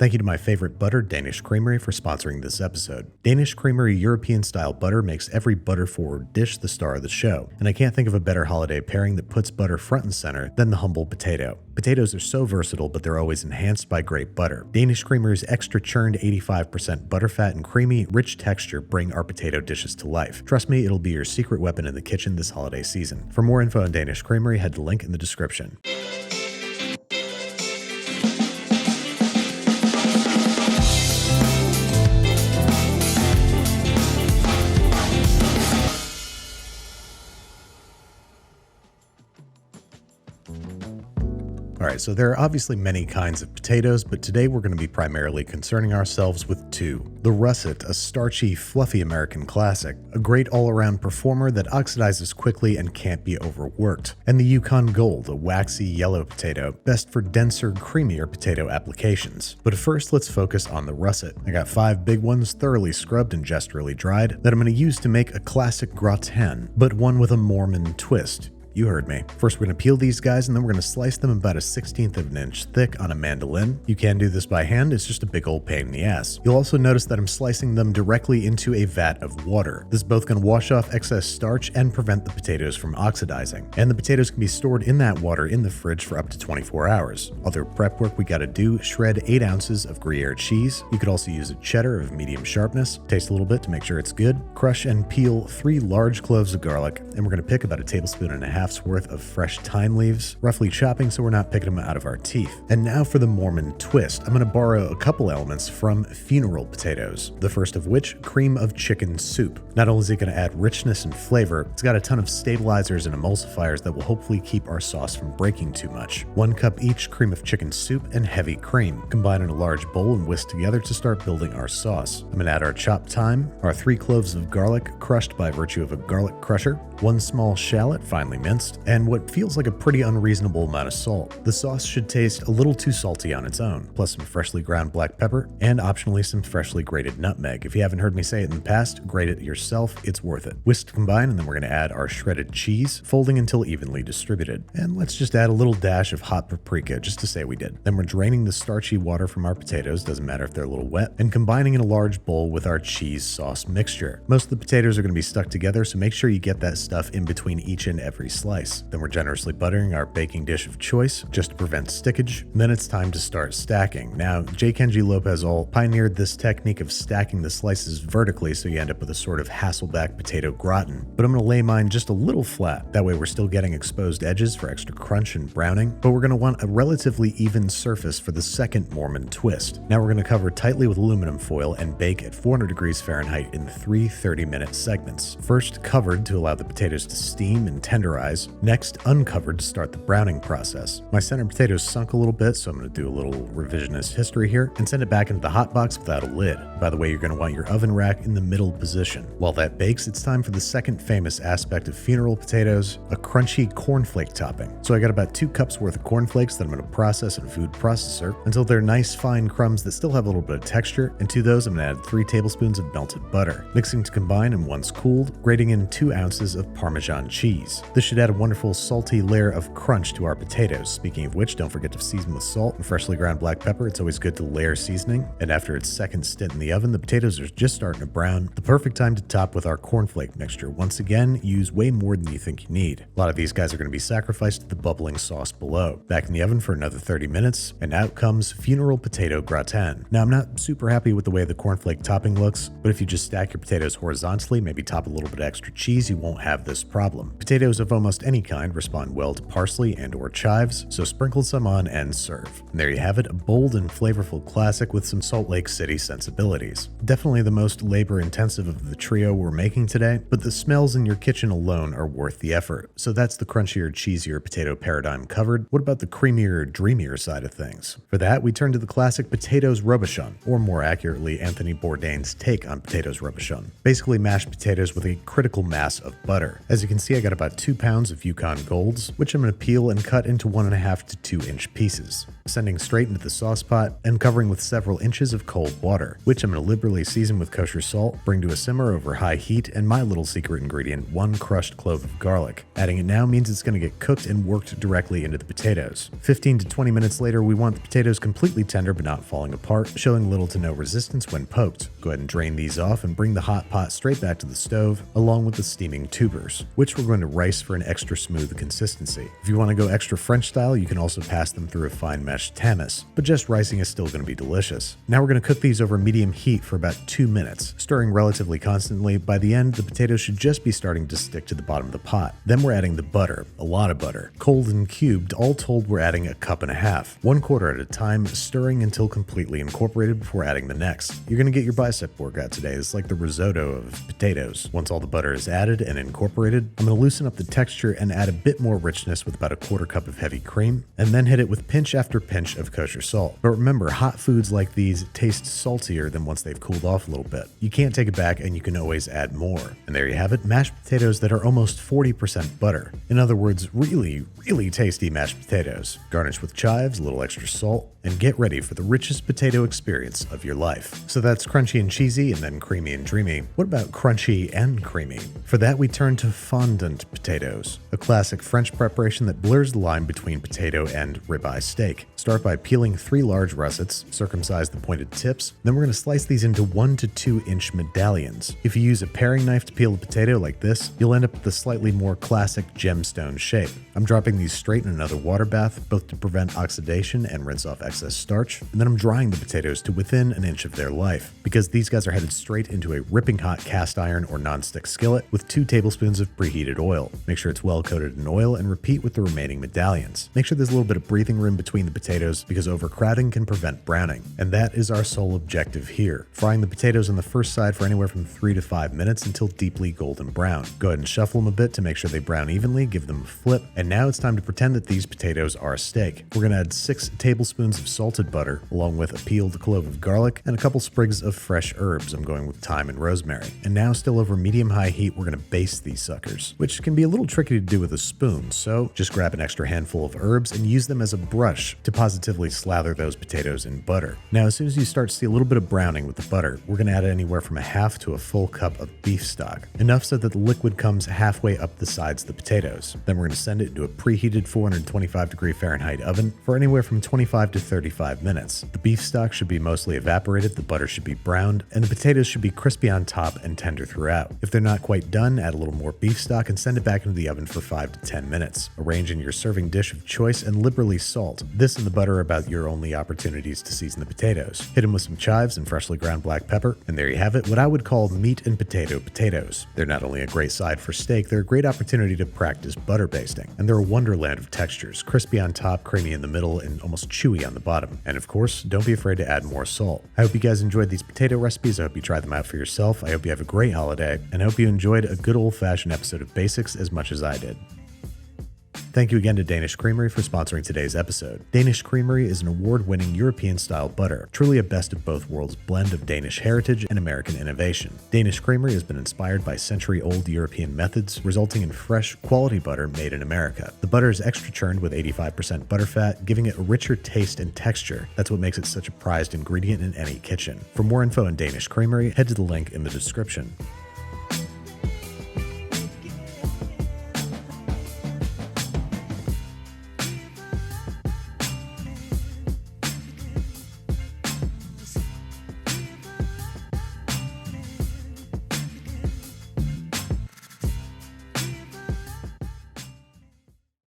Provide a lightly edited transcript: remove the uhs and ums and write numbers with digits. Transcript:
Thank you to my favorite butter, Danish Creamery, for sponsoring this episode. Danish Creamery European-style butter makes every butter-forward dish the star of the show, and I can't think of a better holiday pairing that puts butter front and center than the humble potato. Potatoes are so versatile, but they're always enhanced by great butter. Danish Creamery's extra churned 85% butterfat and creamy, rich texture bring our potato dishes to life. Trust me, it'll be your secret weapon in the kitchen this holiday season. For more info on Danish Creamery, head to the link in the description. Alright, so there are obviously many kinds of potatoes, but today we're going to be primarily concerning ourselves with two. The russet, a starchy, fluffy American classic, a great all-around performer that oxidizes quickly and can't be overworked. And the Yukon Gold, a waxy yellow potato, best for denser, creamier potato applications. But first, let's focus on the russet. I got 5 big ones thoroughly scrubbed and gesturally dried that I'm going to use to make a classic gratin, but one with a Mormon twist. You heard me. First, we're going to peel these guys, and then we're going to slice them about a 1/16 of an inch thick on a mandolin. You can do this by hand, it's just a big old pain in the ass. You'll also notice that I'm slicing them directly into a vat of water. This is both going to wash off excess starch and prevent the potatoes from oxidizing. And the potatoes can be stored in that water in the fridge for up to 24 hours. Other prep work we got to do: shred 8 ounces of Gruyere cheese. You could also use a cheddar of medium sharpness. Taste a little bit to make sure it's good. Crush and peel 3 large cloves of garlic, and we're going to pick about a tablespoon and a half's worth of fresh thyme leaves, roughly chopping so we're not picking them out of our teeth. And now for the Mormon twist. I'm going to borrow a couple elements from funeral potatoes. The first of which, cream of chicken soup. Not only is it going to add richness and flavor, it's got a ton of stabilizers and emulsifiers that will hopefully keep our sauce from breaking too much. 1 cup each cream of chicken soup and heavy cream. Combine in a large bowl and whisk together to start building our sauce. I'm going to add our chopped thyme, our 3 cloves of garlic crushed by virtue of a garlic crusher, 1 small shallot finely minced, and what feels like a pretty unreasonable amount of salt. The sauce should taste a little too salty on its own, plus some freshly ground black pepper, and optionally some freshly grated nutmeg. If you haven't heard me say it in the past, grate it yourself, it's worth it. Whisk to combine, and then we're going to add our shredded cheese, folding until evenly distributed. And let's just add a little dash of hot paprika, just to say we did. Then we're draining the starchy water from our potatoes, doesn't matter if they're a little wet, and combining in a large bowl with our cheese sauce mixture. Most of the potatoes are going to be stuck together, so make sure you get that stuff in between each and every slice. Then we're generously buttering our baking dish of choice just to prevent stickage. Then it's time to start stacking. Now, J. Kenji Lopez-Alt pioneered this technique of stacking the slices vertically so you end up with a sort of Hasselback potato gratin. But I'm going to lay mine just a little flat. That way we're still getting exposed edges for extra crunch and browning, but we're going to want a relatively even surface for the second Mormon twist. Now we're going to cover tightly with aluminum foil and bake at 400 degrees Fahrenheit in 3 30-minute segments. First covered to allow the potatoes to steam and tenderize. Next uncovered to start the browning process. My center potatoes sunk a little bit, so I'm going to do a little revisionist history here and send it back into the hot box without a lid. By the way, you're going to want your oven rack in the middle position. While that bakes, it's time for the second famous aspect of funeral potatoes, a crunchy cornflake topping. So I got about 2 cups worth of cornflakes that I'm going to process in a food processor until they're nice fine crumbs that still have a little bit of texture, and to those I'm going to add 3 tablespoons of melted butter. Mixing to combine, and once cooled, grating in 2 ounces of Parmesan cheese. This should add a wonderful salty layer of crunch to our potatoes. Speaking of which, don't forget to season with salt and freshly ground black pepper. It's always good to layer seasoning. And after its second stint in the oven, the potatoes are just starting to brown. The perfect time to top with our cornflake mixture. Once again, use way more than you think you need. A lot of these guys are going to be sacrificed to the bubbling sauce below. Back in the oven for another 30 minutes, and out comes funeral potato gratin. Now, I'm not super happy with the way the cornflake topping looks, but if you just stack your potatoes horizontally, maybe top a little bit of extra cheese, you won't have this problem. Potatoes of almost any kind respond well to parsley and or chives, so sprinkle some on and serve. And there you have it, a bold and flavorful classic with some Salt Lake City sensibilities. Definitely the most labor intensive of the trio we're making today, but the smells in your kitchen alone are worth the effort. So that's the crunchier, cheesier potato paradigm covered. What about the creamier, dreamier side of things? For that, we turn to the classic potatoes robuchon, or more accurately, Anthony Bourdain's take on potatoes robuchon. Basically mashed potatoes with a critical mass of butter. As you can see, I got about 2 pounds pounds of Yukon Golds, which I'm going to peel and cut into 1.5 to 2 inch pieces, sending straight into the sauce pot and covering with several inches of cold water, which I'm going to liberally season with kosher salt, bring to a simmer over high heat, and my little secret ingredient, 1 crushed clove of garlic. Adding it now means it's going to get cooked and worked directly into the potatoes. 15 to 20 minutes later, we want the potatoes completely tender but not falling apart, showing little to no resistance when poked. Go ahead and drain these off and bring the hot pot straight back to the stove, along with the steaming tubers, which we're going to rice for an extra smooth consistency. If you want to go extra French style, you can also pass them through a fine mesh tamis, but just ricing is still going to be delicious. Now we're going to cook these over medium heat for about 2 minutes, stirring relatively constantly. By the end, the potatoes should just be starting to stick to the bottom of the pot. Then we're adding the butter, a lot of butter. Cold and cubed, all told we're adding 1.5 cups, 1/4 at a time, stirring until completely incorporated before adding the next. You're going to get your bicep workout today. It's like the risotto of potatoes. Once all the butter is added and incorporated, I'm going to loosen up the texture and add a bit more richness with about 1/4 cup of heavy cream, and then hit it with pinch after pinch of kosher salt. But remember, hot foods like these taste saltier than once they've cooled off a little bit. You can't take it back, and you can always add more. And there you have it, mashed potatoes that are almost 40% butter. In other words, really, really tasty mashed potatoes. Garnish with chives, a little extra salt, and get ready for the richest potato experience of your life. So that's crunchy and cheesy and then creamy and dreamy. What about crunchy and creamy? For that, we turn to fondant potatoes, a classic French preparation that blurs the line between potato and ribeye steak. Start by peeling 3 large russets, circumcise the pointed tips, then we're going to slice these into 1 to 2 inch medallions. If you use a paring knife to peel a potato like this, you'll end up with a slightly more classic gemstone shape. I'm dropping these straight in another water bath, both to prevent oxidation and rinse off excess starch, and then I'm drying the potatoes to within 1 inch of their life, because these guys are headed straight into a ripping hot cast iron or non-stick skillet with 2 tablespoons of preheated oil. Make sure it's well coated in oil and repeat with the remaining medallions. Make sure there's a little bit of breathing room between the potatoes because overcrowding can prevent browning. And that is our sole objective here, frying the potatoes on the first side for anywhere from 3 to 5 minutes until deeply golden brown. Go ahead and shuffle them a bit to make sure they brown evenly, give them a flip, and now it's time to pretend that these potatoes are a steak. We're going to add 6 tablespoons of salted butter, along with a peeled clove of garlic and a couple sprigs of fresh herbs. I'm going with thyme and rosemary. And now, still over medium-high heat, we're going to baste these suckers, which can be a little tricky to do with a spoon, so just grab an extra handful of herbs and use them as a brush to positively slather those potatoes in butter. Now, as soon as you start to see a little bit of browning with the butter, we're going to add anywhere from 1/2 to a full cup of beef stock, enough so that the liquid comes halfway up the sides of the potatoes. Then we're going to send it into a preheated 425-degree Fahrenheit oven for anywhere from 25 to 35 minutes. The beef stock should be mostly evaporated, the butter should be browned, and the potatoes should be crispy on top and tender throughout. If they're not quite done, add a little more beef stock and send it back into the oven for 5 to 10 minutes. Arrange in your serving dish of choice and liberally salt. This and the butter are about your only opportunities to season the potatoes. Hit them with some chives and freshly ground black pepper, and there you have it, what I would call meat and potato potatoes. They're not only a great side for steak, they're a great opportunity to practice butter basting. And they're a wonderland of textures, crispy on top, creamy in the middle, and almost chewy on the bottom. And of course, don't be afraid to add more salt. I hope you guys enjoyed these potato recipes. I hope you try them out for yourself. I hope you have a great holiday, and I hope you enjoyed a good old-fashioned episode of Basics as much as I did. Thank you again to Danish Creamery for sponsoring today's episode. Danish Creamery is an award-winning European-style butter, truly a best of both worlds blend of Danish heritage and American innovation. Danish Creamery has been inspired by century-old European methods, resulting in fresh, quality butter made in America. The butter is extra churned with 85% butterfat, giving it a richer taste and texture. That's what makes it such a prized ingredient in any kitchen. For more info on Danish Creamery, head to the link in the description.